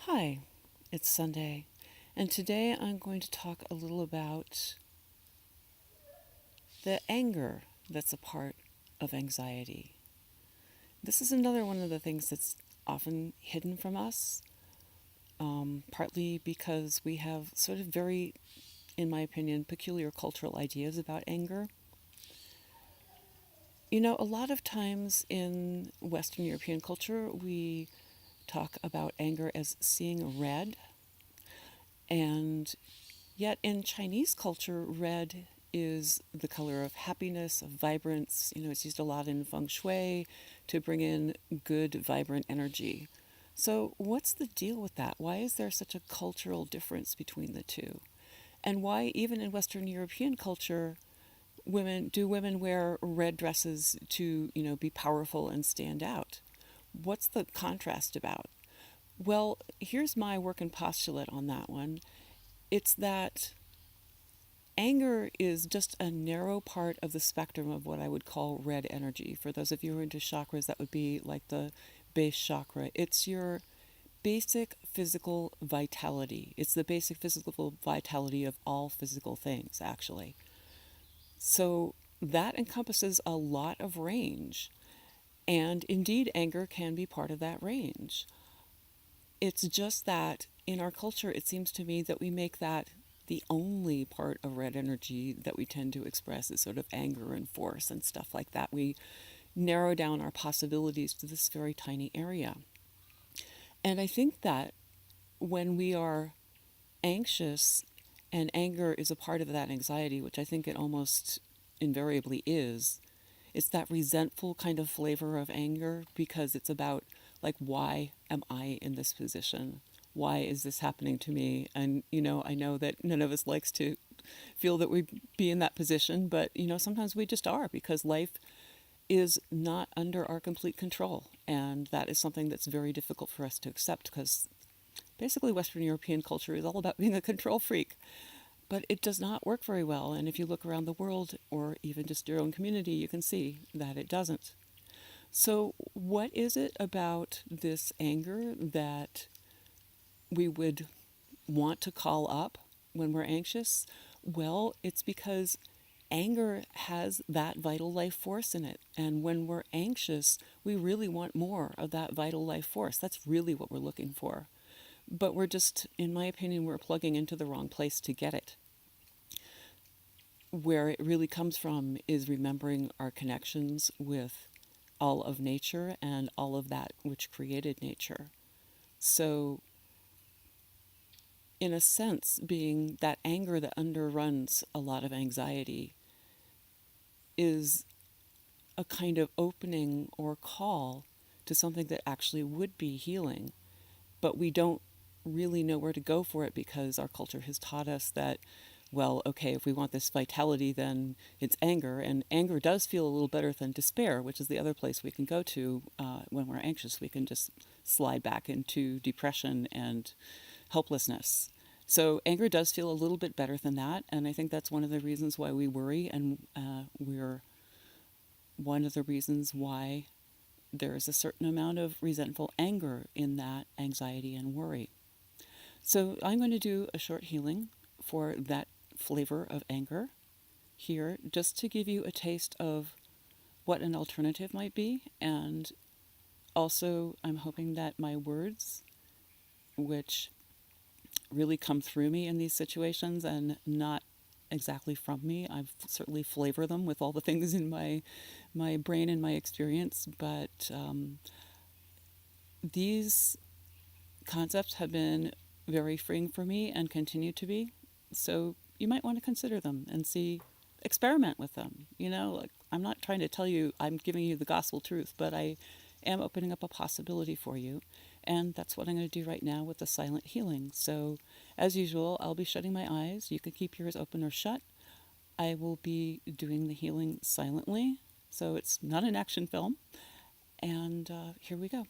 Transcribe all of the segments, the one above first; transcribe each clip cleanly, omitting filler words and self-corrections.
Hi, it's Sunday, and today I'm going to talk a little about the anger that's a part of anxiety. This is another one of the things that's often hidden from us, partly because we have sort of very, in my opinion, peculiar cultural ideas about anger. A lot of times in Western European culture, we talk about anger as seeing red, and yet in Chinese culture, red is the color of happiness, of vibrance. It's used a lot in feng shui to bring in good, vibrant energy. So, what's the deal with that? Why is there such a cultural difference between the two? And why, even in Western European culture, women wear red dresses to, be powerful and stand out? What's the contrast about? Well, here's my working postulate on that one. It's that anger is just a narrow part of the spectrum of what I would call red energy. For those of you who are into chakras, that would be like the base chakra. It's your basic physical vitality. It's the basic physical vitality of all physical things, actually. So that encompasses a lot of range. And indeed, anger can be part of that range. It's just that in our culture, it seems to me that we make that the only part of red energy that we tend to express is sort of anger and force and stuff like that. We narrow down our possibilities to this very tiny area. And I think that when we are anxious, and anger is a part of that anxiety, which I think it almost invariably is, it's that resentful kind of flavor of anger because it's about, like, why am I in this position? Why is this happening to me? And, I know that none of us likes to feel that we be in that position, but, sometimes we just are because life is not under our complete control. And that is something that's very difficult for us to accept because basically Western European culture is all about being a control freak. But it does not work very well. And if you look around the world or even just your own community, you can see that it doesn't. So, what is it about this anger that we would want to call up when we're anxious? Well, it's because anger has that vital life force in it. And when we're anxious, we really want more of that vital life force. That's really what we're looking for. But we're just, in my opinion, we're plugging into the wrong place to get it. Where it really comes from is remembering our connections with all of nature and all of that which created nature. So, in a sense, being that anger that underruns a lot of anxiety is a kind of opening or call to something that actually would be healing, but we don't really know where to go for it because our culture has taught us that, well, okay, if we want this vitality, then it's anger. And anger does feel a little better than despair, which is the other place we can go to when we're anxious. We can just slide back into depression and helplessness. So anger does feel a little bit better than that. And I think that's one of the reasons why we worry. And we're one of the reasons why there is a certain amount of resentful anger in that anxiety and worry. So I'm going to do a short healing for that flavor of anger here, just to give you a taste of what an alternative might be. And also, I'm hoping that my words, which really come through me in these situations and not exactly from me, I certainly flavor them with all the things in my brain and my experience, but these concepts have been very freeing for me and continue to be. So you might want to consider them and see, experiment with them. Like, I'm not trying to tell you I'm giving you the gospel truth, but I am opening up a possibility for you. And that's what I'm going to do right now with the silent healing. So, as usual, I'll be shutting my eyes. You can keep yours open or shut. I will be doing the healing silently. So, it's not an action film. And here we go.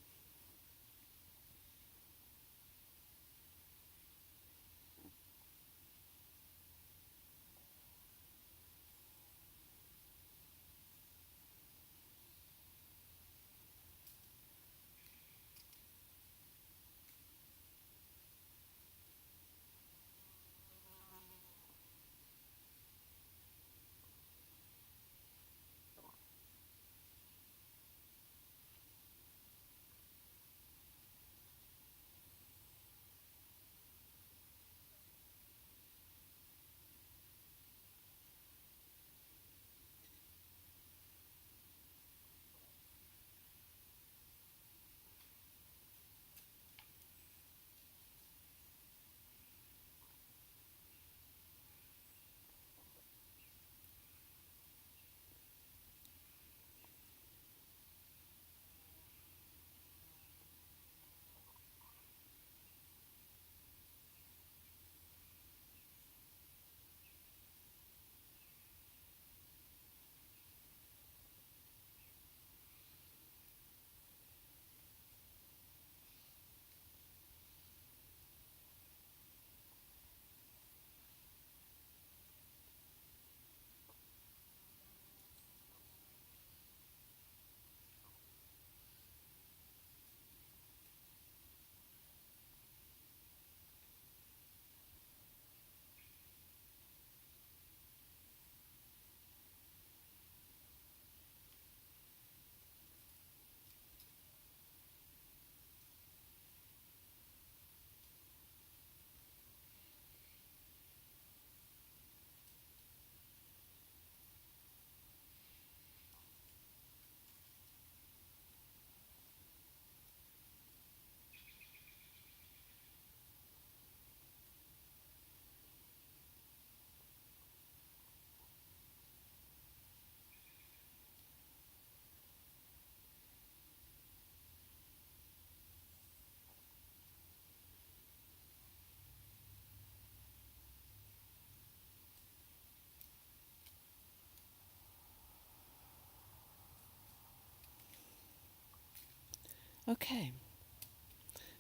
Okay,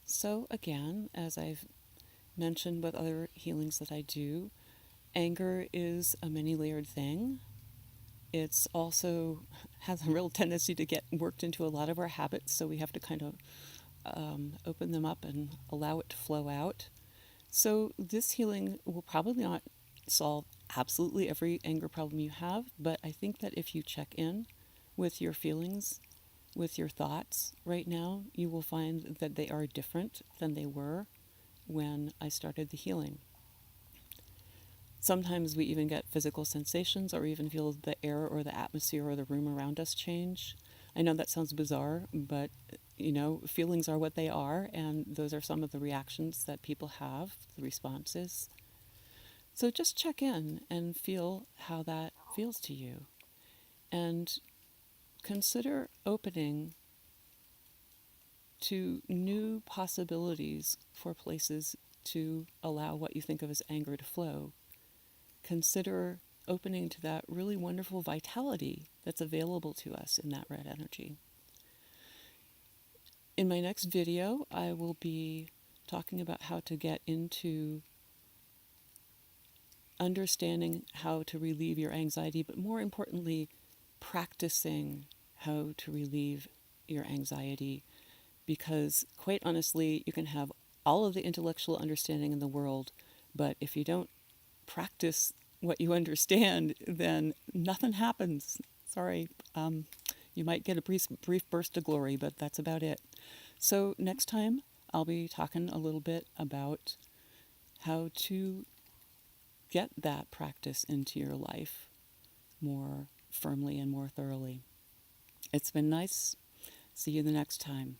so again, as I've mentioned with other healings that I do, anger is a many layered thing. It's also has a real tendency to get worked into a lot of our habits, so we have to kind of open them up and allow it to flow out. So, this healing will probably not solve absolutely every anger problem you have, but I think that if you check in with your feelings, with your thoughts right now, you will find that they are different than they were when I started the healing. Sometimes we even get physical sensations or even feel the air or the atmosphere or the room around us change. I know that sounds bizarre, but feelings are what they are, and those are some of the reactions that people have, the responses. So just check in and feel how that feels to you. And consider opening to new possibilities for places to allow what you think of as anger to flow. Consider opening to that really wonderful vitality that's available to us in that red energy. In my next video, I will be talking about how to get into understanding how to relieve your anxiety, but more importantly, practicing how to relieve your anxiety. Because, quite honestly, you can have all of the intellectual understanding in the world, but if you don't practice what you understand, then nothing happens. Sorry. You might get a brief burst of glory, but that's about it. So, next time, I'll be talking a little bit about how to get that practice into your life more firmly and more thoroughly. It's been nice. See you the next time.